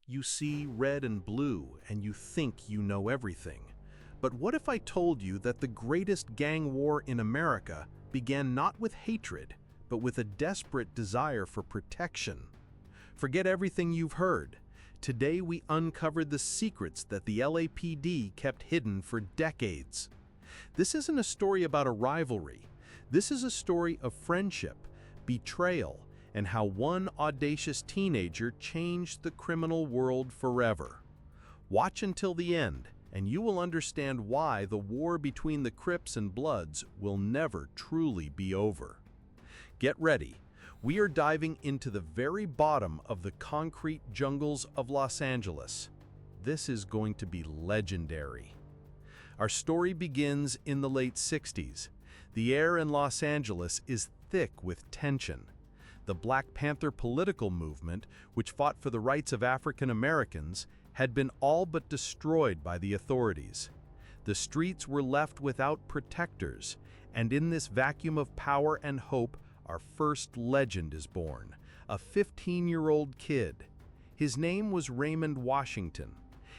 You see red and blue, and you think you know everything. But what if I told you that the greatest gang war in America began not with hatred, but with a desperate desire for protection? Forget everything you've heard. Today we uncovered the secrets that the LAPD kept hidden for decades. This isn't a story about a rivalry. This is a story of friendship, betrayal, and how one audacious teenager changed the criminal world forever. Watch until the end, and you will understand why the war between the Crips and Bloods will never truly be over. Get ready. We are diving into the very bottom of the concrete jungles of Los Angeles. This is going to be legendary. Our story begins in the late 60s. The air in Los Angeles is thick with tension. The Black Panther political movement, which fought for the rights of African Americans, had been all but destroyed by the authorities. The streets were left without protectors, and in this vacuum of power and hope, our first legend is born, a 15-year-old kid. His name was Raymond Washington.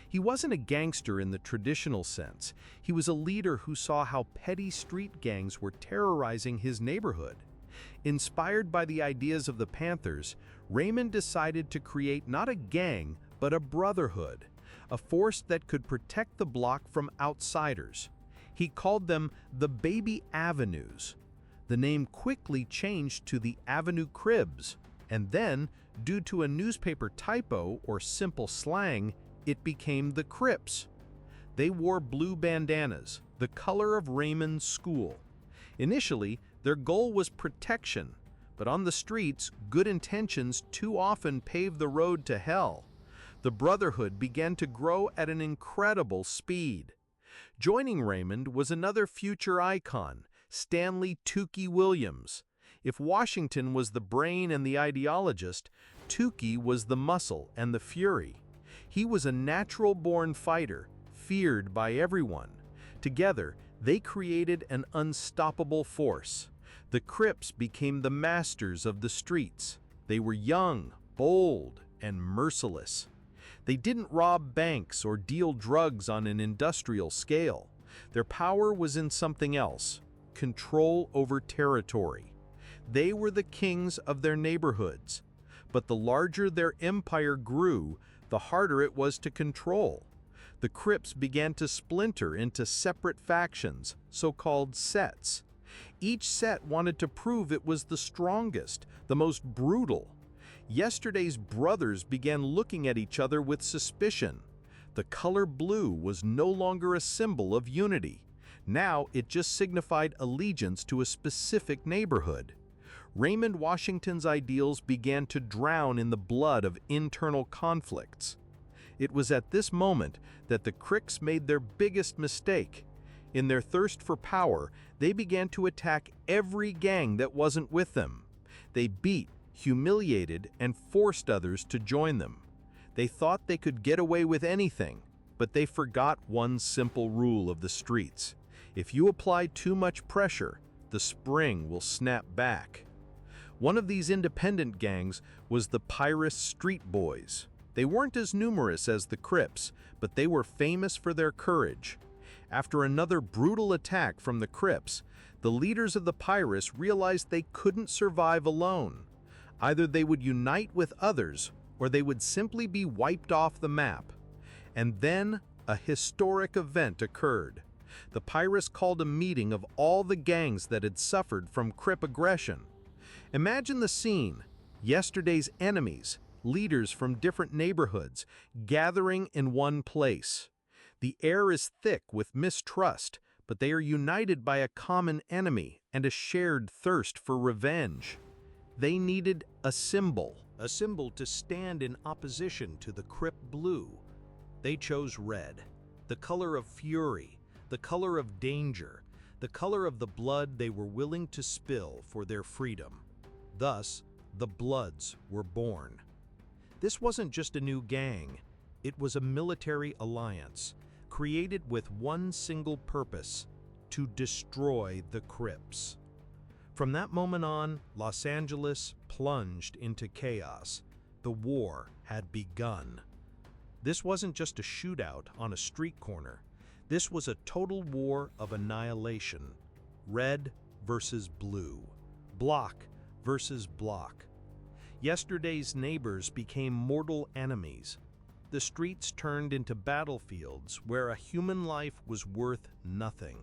He wasn't a gangster in the traditional sense. He was a leader who saw how petty street gangs were terrorizing his neighborhood. Inspired by the ideas of the Panthers, Raymond decided to create not a gang, but a brotherhood, a force that could protect the block from outsiders. He called them the Baby Avenues. The name quickly changed to the Avenue Cribs, and then, due to a newspaper typo or simple slang, it became the Crips. They wore blue bandanas, the color of Raymond's school. Initially, their goal was protection, but on the streets, good intentions too often paved the road to hell. The Brotherhood began to grow at an incredible speed. Joining Raymond was another future icon, Stanley "Tookie" Williams. If Washington was the brain and the ideologist, Tookie was the muscle and the fury. He was a natural-born fighter, feared by everyone. Together, they created an unstoppable force. The Crips became the masters of the streets. They were young, bold, and merciless. They didn't rob banks or deal drugs on an industrial scale. Their power was in something else: control over territory. They were the kings of their neighborhoods. But the larger their empire grew, the harder it was to control. The Crips began to splinter into separate factions, so-called sets. Each set wanted to prove it was the strongest, the most brutal. Yesterday's brothers began looking at each other with suspicion. The color blue was no longer a symbol of unity. Now it just signified allegiance to a specific neighborhood. Raymond Washington's ideals began to drown in the blood of internal conflicts. It was at this moment that the Crips made their biggest mistake. In their thirst for power, they began to attack every gang that wasn't with them. They beat, humiliated, and forced others to join them. They thought they could get away with anything, but they forgot one simple rule of the streets. If you apply too much pressure, the spring will snap back. One of these independent gangs was the Pirates Street Boys. They weren't as numerous as the Crips, but they were famous for their courage. After another brutal attack from the Crips, the leaders of the Pirates realized they couldn't survive alone. Either they would unite with others, or they would simply be wiped off the map. And then a historic event occurred. The Pirates called a meeting of all the gangs that had suffered from Crip aggression. Imagine the scene: yesterday's enemies, leaders from different neighborhoods, gathering in one place. The air is thick with mistrust, but they are united by a common enemy and a shared thirst for revenge. They needed a symbol to stand in opposition to the Crip blue. They chose red, the color of fury, the color of danger, the color of the blood they were willing to spill for their freedom. Thus, the Bloods were born. This wasn't just a new gang. It was a military alliance, created with one single purpose: to destroy the Crips. From that moment on, Los Angeles plunged into chaos. The war had begun. This wasn't just a shootout on a street corner. This was a total war of annihilation. Red versus blue. Block versus block. Yesterday's neighbors became mortal enemies. The streets turned into battlefields where a human life was worth nothing.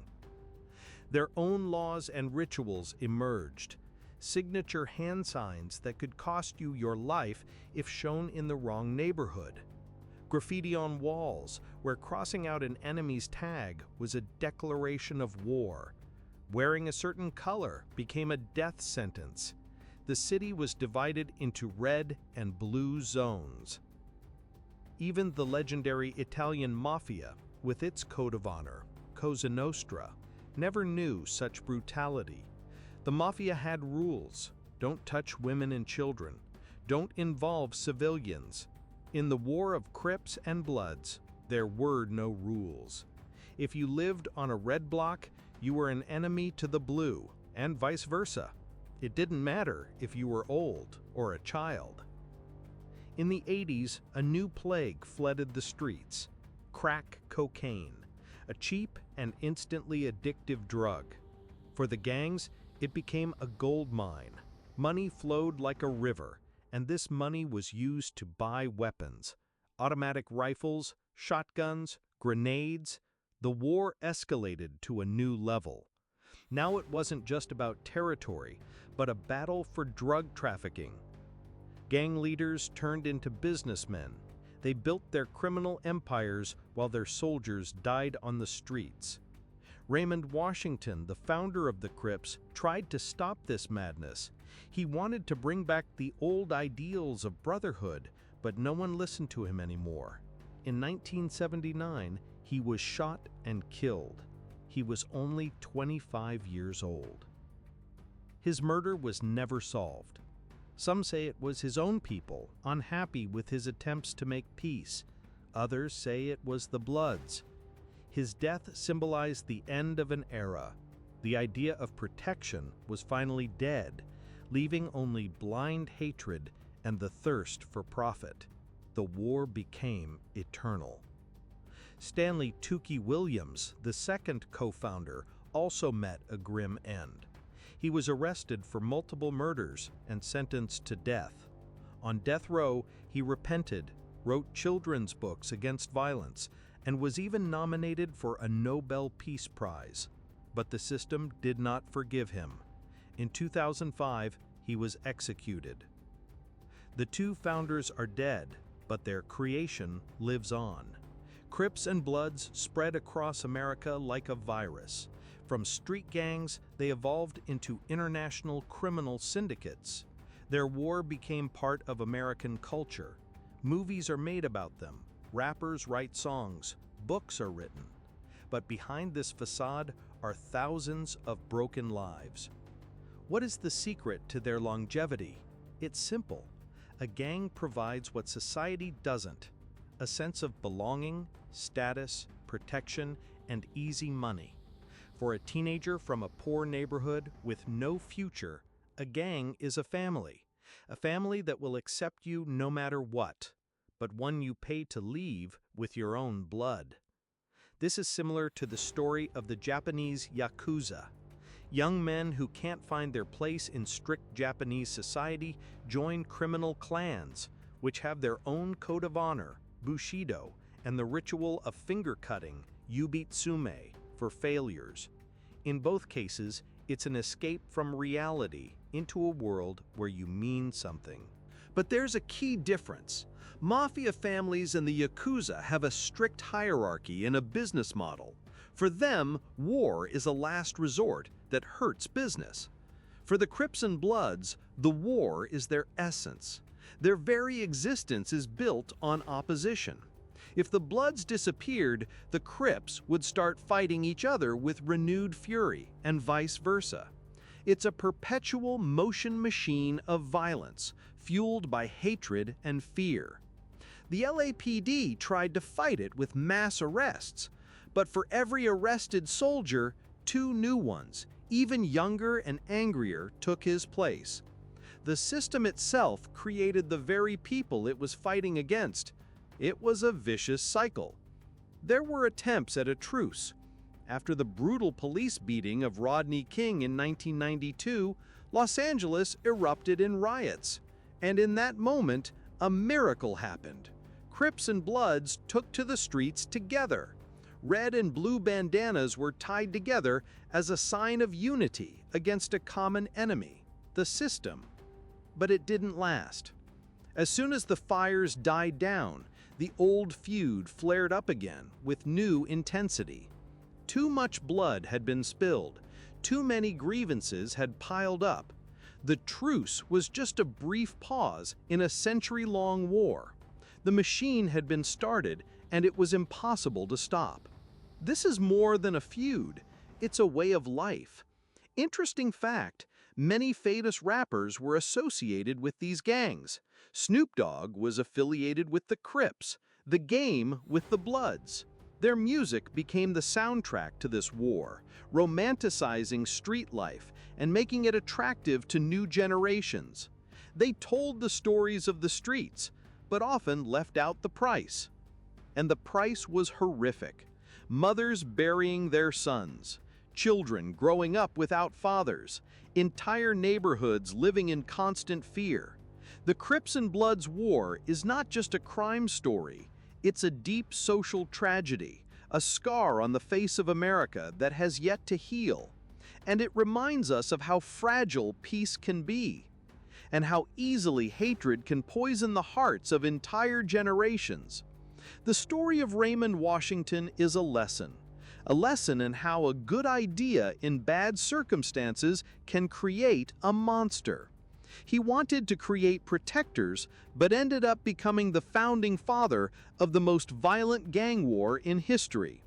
Their own laws and rituals emerged, signature hand signs that could cost you your life if shown in the wrong neighborhood. Graffiti on walls, where crossing out an enemy's tag was a declaration of war. Wearing a certain color became a death sentence. The city was divided into red and blue zones. Even the legendary Italian mafia, with its code of honor, Cosa Nostra, never knew such brutality. The mafia had rules. Don't touch women and children. Don't involve civilians. In the war of Crips and Bloods, there were no rules. If you lived on a red block, you were an enemy to the blue, and vice versa. It didn't matter if you were old or a child. In the 80s, a new plague flooded the streets: crack cocaine, a cheap and instantly addictive drug. For the gangs, it became a gold mine. Money flowed like a river, and this money was used to buy weapons: automatic rifles, shotguns, grenades. The war escalated to a new level. Now it wasn't just about territory, but a battle for drug trafficking. Gang leaders turned into businessmen. They built their criminal empires while their soldiers died on the streets. Raymond Washington, the founder of the Crips, tried to stop this madness. He wanted to bring back the old ideals of brotherhood, but no one listened to him anymore. In 1979, he was shot and killed. He was only 25 years old. His murder was never solved. Some say it was his own people, unhappy with his attempts to make peace. Others say it was the Bloods. His death symbolized the end of an era. The idea of protection was finally dead, leaving only blind hatred and the thirst for profit. The war became eternal. Stanley "Tookie" Williams, the second co-founder, also met a grim end. He was arrested for multiple murders and sentenced to death. On death row, he repented, wrote children's books against violence, and was even nominated for a Nobel Peace Prize. But the system did not forgive him. In 2005, he was executed. The two founders are dead, but their creation lives on. Crips and Bloods spread across America like a virus. From street gangs, they evolved into international criminal syndicates. Their war became part of American culture. Movies are made about them. Rappers write songs. Books are written. But behind this facade are thousands of broken lives. What is the secret to their longevity? It's simple. A gang provides what society doesn't: a sense of belonging, status, protection, and easy money. For a teenager from a poor neighborhood with no future, a gang is a family that will accept you no matter what, but one you pay to leave with your own blood. This is similar to the story of the Japanese Yakuza. Young men who can't find their place in strict Japanese society join criminal clans, which have their own code of honor, Bushido, and the ritual of finger-cutting, Yubitsume, for failures. In both cases, it's an escape from reality into a world where you mean something. But there's a key difference. Mafia families and the Yakuza have a strict hierarchy and a business model. For them, war is a last resort that hurts business. For the Crips and Bloods, the war is their essence. Their very existence is built on opposition. If the Bloods disappeared, the Crips would start fighting each other with renewed fury, and vice versa. It's a perpetual motion machine of violence, fueled by hatred and fear. The LAPD tried to fight it with mass arrests, but for every arrested soldier, 2 new ones, even younger and angrier, took his place. The system itself created the very people it was fighting against. It was a vicious cycle. There were attempts at a truce. After the brutal police beating of Rodney King in 1992, Los Angeles erupted in riots. And in that moment, a miracle happened. Crips and Bloods took to the streets together. Red and blue bandanas were tied together as a sign of unity against a common enemy, the system. But it didn't last. As soon as the fires died down, the old feud flared up again with new intensity. Too much blood had been spilled. Too many grievances had piled up. The truce was just a brief pause in a century-long war. The machine had been started, and it was impossible to stop. This is more than a feud. It's a way of life. Interesting fact, many famous rappers were associated with these gangs. Snoop Dogg was affiliated with the Crips, The Game with the Bloods. Their music became the soundtrack to this war, romanticizing street life and making it attractive to new generations. They told the stories of the streets, but often left out the price. And the price was horrific. Mothers burying their sons, children growing up without fathers, entire neighborhoods living in constant fear. The Crips and Bloods war is not just a crime story, it's a deep social tragedy, a scar on the face of America that has yet to heal. And it reminds us of how fragile peace can be, and how easily hatred can poison the hearts of entire generations. The story of Raymond Washington is a lesson in how a good idea in bad circumstances can create a monster. He wanted to create protectors, but ended up becoming the founding father of the most violent gang war in history.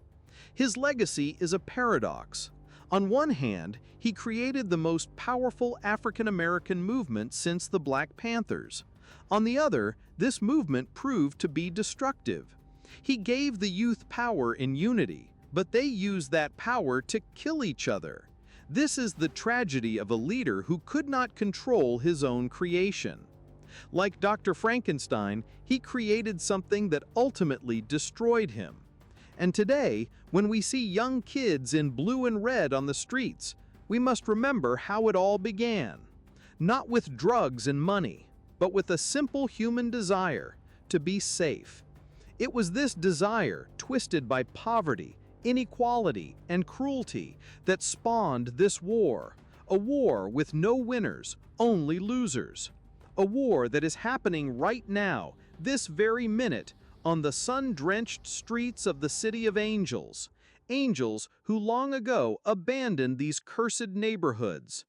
His legacy is a paradox. On one hand, he created the most powerful African-American movement since the Black Panthers. On the other, this movement proved to be destructive. He gave the youth power and unity, but they used that power to kill each other. This is the tragedy of a leader who could not control his own creation. Like Dr. Frankenstein, he created something that ultimately destroyed him. And today, when we see young kids in blue and red on the streets, we must remember how it all began. Not with drugs and money, but with a simple human desire to be safe. It was this desire, twisted by poverty, inequality, and cruelty, that spawned this war. A war with no winners, only losers. A war that is happening right now, this very minute, on the sun-drenched streets of the City of Angels. Angels who long ago abandoned these cursed neighborhoods.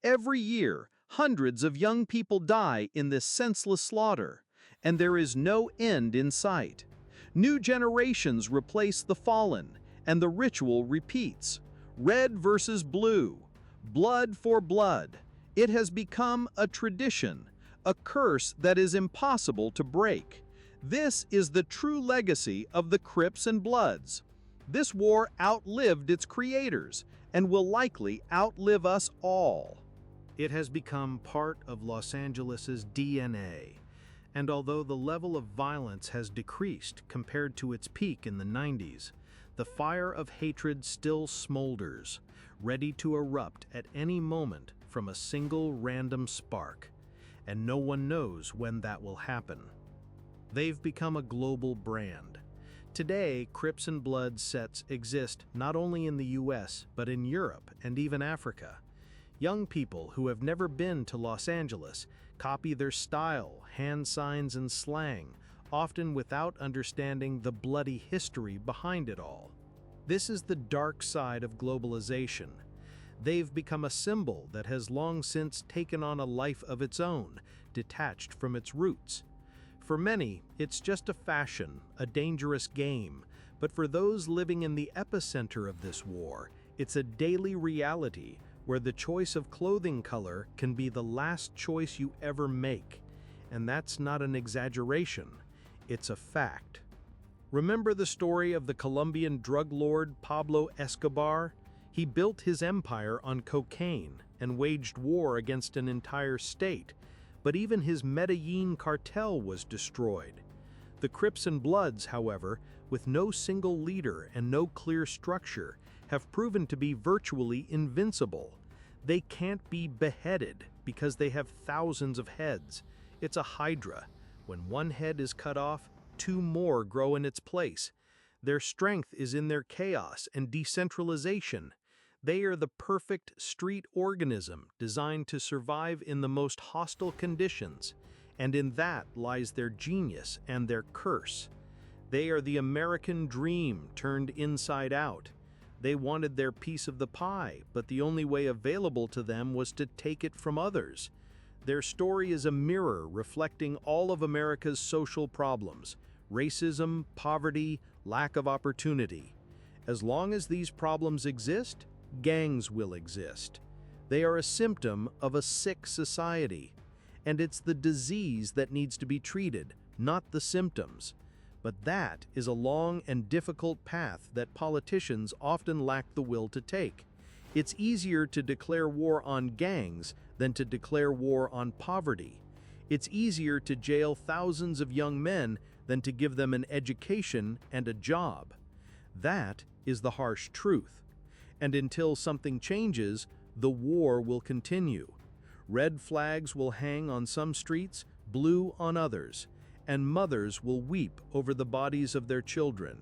Every year, hundreds of young people die in this senseless slaughter, and there is no end in sight. New generations replace the fallen, and the ritual repeats. Red versus blue, blood for blood. It has become a tradition, a curse that is impossible to break. This is the true legacy of the Crips and Bloods. This war outlived its creators and will likely outlive us all. It has become part of Los Angeles's DNA. And although the level of violence has decreased compared to its peak in the 90s, the fire of hatred still smolders, ready to erupt at any moment from a single random spark. And no one knows when that will happen. They've become a global brand. Today, Crips and Bloods sets exist not only in the US, but in Europe and even Africa. Young people who have never been to Los Angeles copy their style, hand signs, and slang, often without understanding the bloody history behind it all. This is the dark side of globalization. They've become a symbol that has long since taken on a life of its own, detached from its roots. For many, it's just a fashion, a dangerous game, but for those living in the epicenter of this war, it's a daily reality where the choice of clothing color can be the last choice you ever make. And that's not an exaggeration, it's a fact. Remember the story of the Colombian drug lord Pablo Escobar? He built his empire on cocaine and waged war against an entire state, but even his Medellin cartel was destroyed. The Crips and Bloods, however, with no single leader and no clear structure, have proven to be virtually invincible. They can't be beheaded because they have thousands of heads. It's a hydra. When one head is cut off, two more grow in its place. Their strength is in their chaos and decentralization. They are the perfect street organism designed to survive in the most hostile conditions, and in that lies their genius and their curse. They are the American dream turned inside out. They wanted their piece of the pie, but the only way available to them was to take it from others. Their story is a mirror reflecting all of America's social problems: racism, poverty, lack of opportunity. As long as these problems exist, gangs will exist. They are a symptom of a sick society. And it's the disease that needs to be treated, not the symptoms. But that is a long and difficult path that politicians often lack the will to take. It's easier to declare war on gangs than to declare war on poverty. It's easier to jail thousands of young men than to give them an education and a job. That is the harsh truth. And until something changes, the war will continue. Red flags will hang on some streets, blue on others, and mothers will weep over the bodies of their children.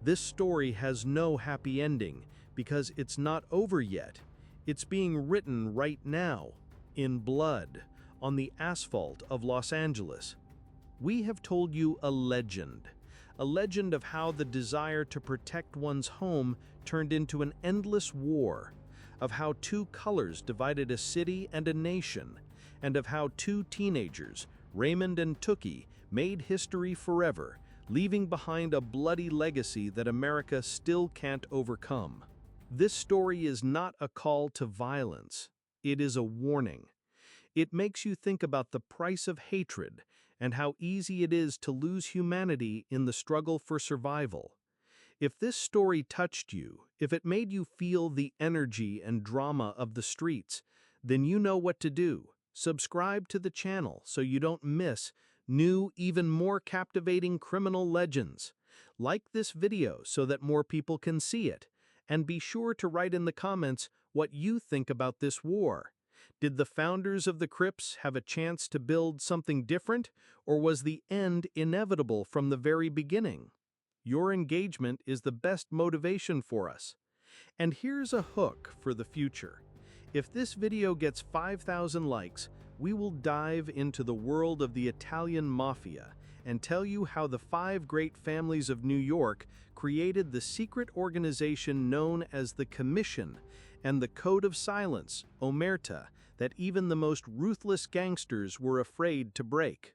This story has no happy ending because it's not over yet. It's being written right now, in blood, on the asphalt of Los Angeles. We have told you a legend of how the desire to protect one's home turned into an endless war, of how two colors divided a city and a nation, and of how two teenagers, Raymond and Tookie, made history forever, leaving behind a bloody legacy that America still can't overcome. This story is not a call to violence. It is a warning. It makes you think about the price of hatred and how easy it is to lose humanity in the struggle for survival. If this story touched you, if it made you feel the energy and drama of the streets, then you know what to do. Subscribe to the channel so you don't miss new, even more captivating criminal legends. Like this video so that more people can see it, and be sure to write in the comments what you think about this war. Did the founders of the Crips have a chance to build something different, or was the end inevitable from the very beginning? Your engagement is the best motivation for us. And here's a hook for the future. If this video gets 5,000 likes, we will dive into the world of the Italian mafia and tell you how the 5 great families of New York created the secret organization known as the Commission and the Code of Silence, Omerta, that even the most ruthless gangsters were afraid to break.